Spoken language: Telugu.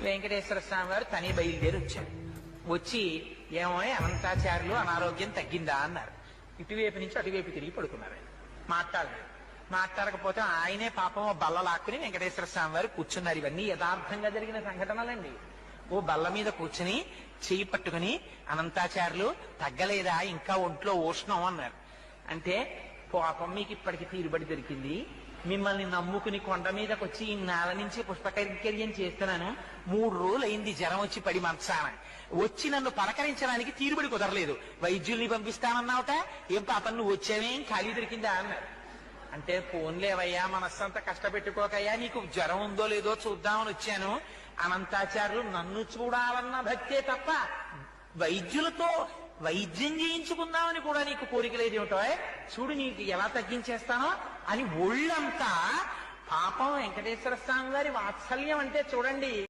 వెంకటేశ్వర స్వామి వారు తని బయలుదేరి వచ్చారు. వచ్చి ఏమో అనంతాచార్యులు అనారోగ్యం తగ్గిందా అన్నారు. ఇటువైపు నుంచి అటువైపు తిరిగి పడుకున్నారు. మాట్లాడలేదు. మాట్లాడకపోతే ఆయనే పాపం బల్ల లాక్కుని వెంకటేశ్వర స్వామి వారు కూర్చున్నారు. ఇవన్నీ యథార్థంగా జరిగిన సంఘటనలండి. ఓ బల్ల మీద కూర్చుని చెయ్యి పట్టుకుని అనంతాచార్యులు తగ్గలేదా, ఇంకా ఒంట్లో ఉష్ణం అన్నారు. అంటే పాపం మీకు ఇప్పటికి తీరుబడి దొరికింది, మిమ్మల్ని నమ్ముకుని కొండ మీదకి వచ్చి ఈ నేల నుంచి పుష్పకైంకర్యం చేస్తున్నాను, 3 రోజులు అయింది జ్వరం వచ్చి పడి మంచాన వచ్చి నన్ను పలకరించడానికి తీరుబడి కుదరలేదు, వైద్యుల్ని పంపిస్తానన్నావుట, ఏం పాపం నువ్వు వచ్చావేం ఖాళీ దొరికిందా అన్నారు. అంటే ఫోన్లేవయ్యా, మనస్సంతా కష్టపెట్టుకోకయ్యా, నీకు జ్వరం ఉందో లేదో చూద్దామని వచ్చాను. అనంతాచార్యులు నన్ను చూడాలన్న భక్తే తప్ప వైద్యులతో వైద్యం చేయించుకుందామని కూడా నీకు కోరిక లేదేమిటో, చూడు నీకు ఎలా తగ్గించేస్తానో అని ఒళ్ళంతా పాపం వెంకటేశ్వర స్వామి వారి వాత్సల్యం అంటే చూడండి.